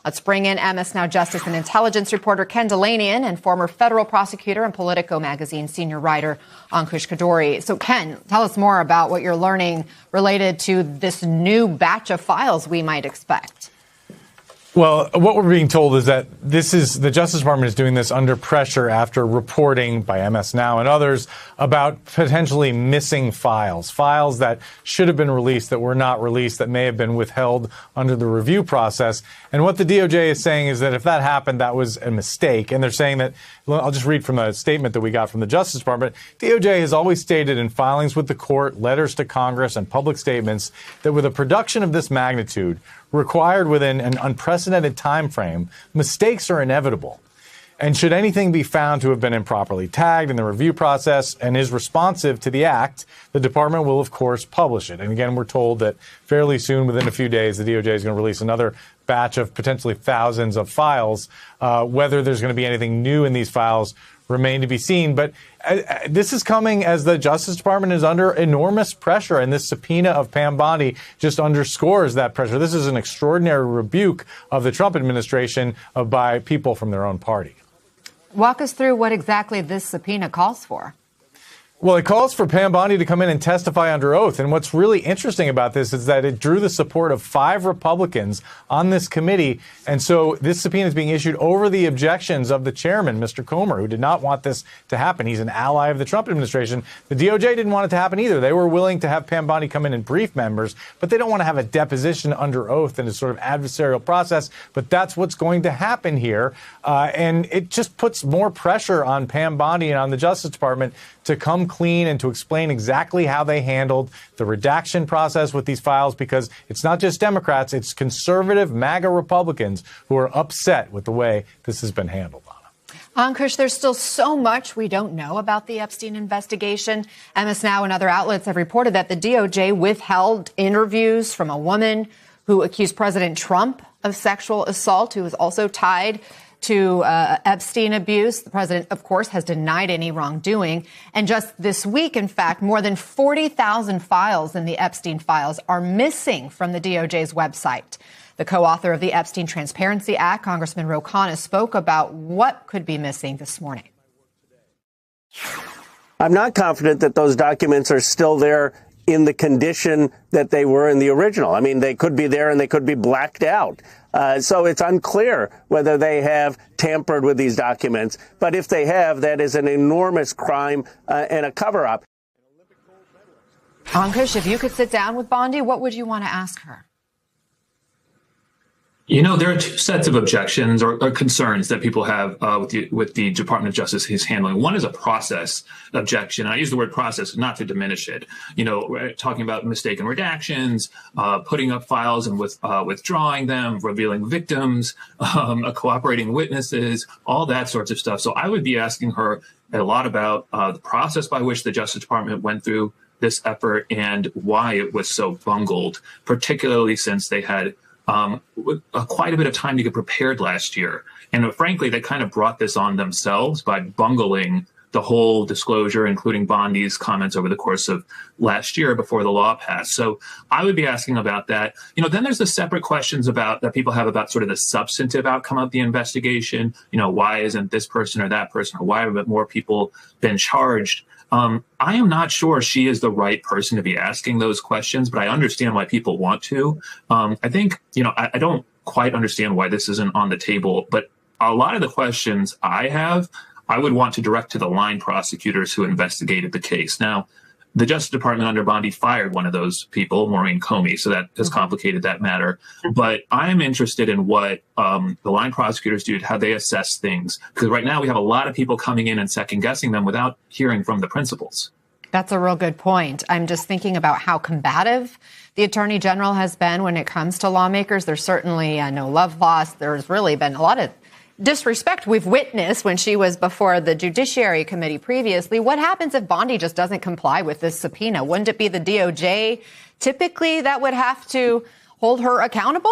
Let's bring in MS Now Justice and Intelligence reporter Ken Delanian and former federal prosecutor and Politico magazine senior writer Ankush Kadori. So, Ken, tell us more about what you're learning related to this new batch of files we might expect. Well, what we're being told is that the Justice Department is doing this under pressure after reporting by MS Now and others about potentially missing files that should have been released, that were not released, that may have been withheld under the review process. And what the DOJ is saying is that if that happened, that was a mistake. And they're saying that, I'll just read from a statement that we got from the Justice Department. DOJ has always stated in filings with the court, letters to Congress, and public statements that with a production of this magnitude, required within an unprecedented time frame, mistakes are inevitable. And should anything be found to have been improperly tagged in the review process and is responsive to the act, the department will, of course, publish it. And again, we're told that fairly soon, within a few days, the DOJ is going to release another batch of potentially thousands of files. Whether there's going to be anything new in these files remain to be seen. But this is coming as the Justice Department is under enormous pressure, and this subpoena of Pam Bondi just underscores that pressure. This is an extraordinary rebuke of the Trump administration by people from their own party. Walk us through what exactly this subpoena calls for. Well, it calls for Pam Bondi to come in and testify under oath. And what's really interesting about this is that it drew the support of 5 Republicans on this committee. And so this subpoena is being issued over the objections of the chairman, Mr. Comer, who did not want this to happen. He's an ally of the Trump administration. The DOJ didn't want it to happen either. They were willing to have Pam Bondi come in and brief members, but they don't want to have a deposition under oath in a sort of adversarial process. But that's what's going to happen here. And it just puts more pressure on Pam Bondi and on the Justice Department to come clean and to explain exactly how they handled the redaction process with these files, because it's not just Democrats, it's conservative MAGA Republicans who are upset with the way this has been handled. Ankush, there's still so much we don't know about the Epstein investigation. MS Now and other outlets have reported that the DOJ withheld interviews from a woman who accused President Trump of sexual assault, who was also tied to Epstein abuse. The president, of course, has denied any wrongdoing. And just this week, in fact, more than 40,000 files in the Epstein files are missing from the DOJ's website. The co-author of the Epstein Transparency Act, Congressman Ro Khanna, spoke about what could be missing this morning. I'm not confident that those documents are still there in the condition that they were in the original. I mean, they could be there and they could be blacked out. So it's unclear whether they have tampered with these documents. But if they have, that is an enormous crime and a cover-up. Ankush, if you could sit down with Bondi, what would you want to ask her? You know, there are 2 sets of objections or concerns that people have with the Department of Justice he's handling. One is a process objection. I use the word process not to diminish it. You know, we're talking about mistaken redactions, putting up files and withdrawing them, revealing victims, cooperating witnesses, all that sorts of stuff. So I would be asking her a lot about the process by which the Justice Department went through this effort and why it was so bungled, particularly since they had quite a bit of time to get prepared last year. And frankly, they kind of brought this on themselves by bungling the whole disclosure, including Bondi's comments over the course of last year before the law passed. So I would be asking about that. You know, then there's the separate questions that people have about sort of the substantive outcome of the investigation. You know, why isn't this person or that person, or why haven't more people been charged? I am not sure she is the right person to be asking those questions, but I understand why people want to. I think, you know, I don't quite understand why this isn't on the table, but a lot of the questions I have, I would want to direct to the line prosecutors who investigated the case. Now, the Justice Department under Bondi fired one of those people, Maureen Comey, so that has complicated that matter. But I'm interested in what the line prosecutors do, how they assess things, because right now we have a lot of people coming in and second-guessing them without hearing from the principals. That's a real good point. I'm just thinking about how combative the Attorney General has been when it comes to lawmakers. There's certainly no love lost. There's really been a lot of disrespect we've witnessed when she was before the Judiciary Committee previously. What happens if Bondi just doesn't comply with this subpoena? Wouldn't it be the DOJ typically that would have to hold her accountable?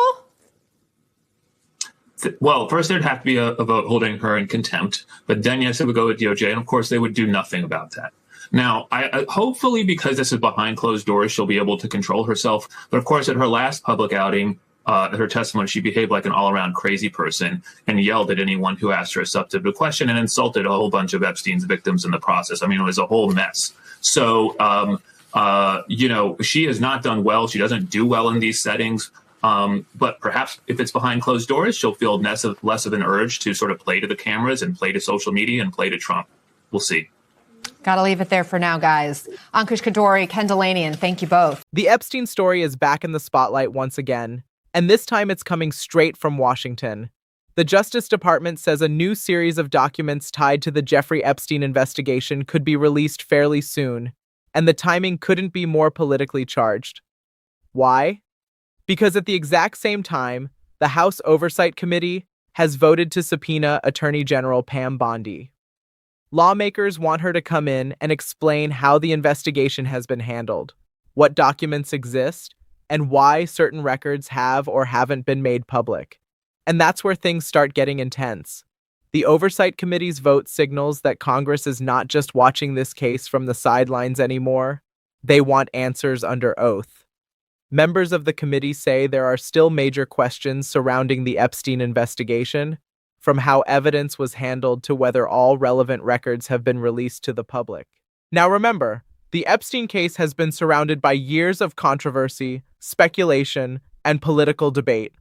Well, first there'd have to be a vote holding her in contempt, but then yes, it would go with DOJ, and of course they would do nothing about that. Now, I hopefully, because this is behind closed doors, she'll be able to control herself. But of course, at her last public outing, her testimony, she behaved like an all-around crazy person and yelled at anyone who asked her a substantive question and insulted a whole bunch of Epstein's victims in the process. I mean, it was a whole mess. So, she has not done well. She doesn't do well in these settings. But perhaps if it's behind closed doors, she'll feel less of an urge to sort of play to the cameras and play to social media and play to Trump. We'll see. Got to leave it there for now, guys. Ankush Kadori, Ken Delanian, thank you both. The Epstein story is back in the spotlight once again, and this time it's coming straight from Washington. The Justice Department says a new series of documents tied to the Jeffrey Epstein investigation could be released fairly soon, and the timing couldn't be more politically charged. Why? Because at the exact same time, the House Oversight Committee has voted to subpoena Attorney General Pam Bondi. Lawmakers want her to come in and explain how the investigation has been handled, what documents exist, and why certain records have or haven't been made public. And that's where things start getting intense. The Oversight Committee's vote signals that Congress is not just watching this case from the sidelines anymore. They want answers under oath. Members of the committee say there are still major questions surrounding the Epstein investigation, from how evidence was handled to whether all relevant records have been released to the public. Now remember, the Epstein case has been surrounded by years of controversy, speculation, and political debate.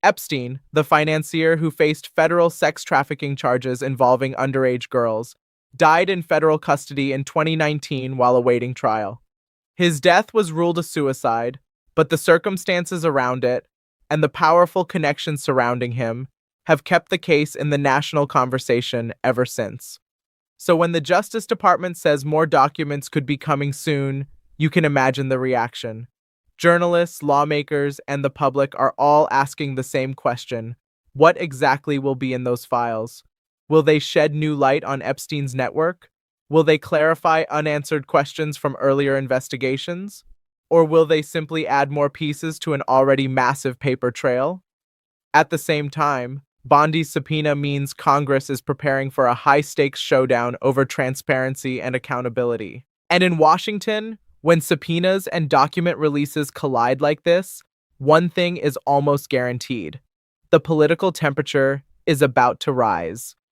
Epstein, the financier who faced federal sex trafficking charges involving underage girls, died in federal custody in 2019 while awaiting trial. His death was ruled a suicide, but the circumstances around it and the powerful connections surrounding him have kept the case in the national conversation ever since. So when the Justice Department says more documents could be coming soon, you can imagine the reaction. Journalists, lawmakers, and the public are all asking the same question. What exactly will be in those files? Will they shed new light on Epstein's network? Will they clarify unanswered questions from earlier investigations? Or will they simply add more pieces to an already massive paper trail? At the same time, Bondi's subpoena means Congress is preparing for a high-stakes showdown over transparency and accountability. And in Washington, when subpoenas and document releases collide like this, one thing is almost guaranteed. The political temperature is about to rise.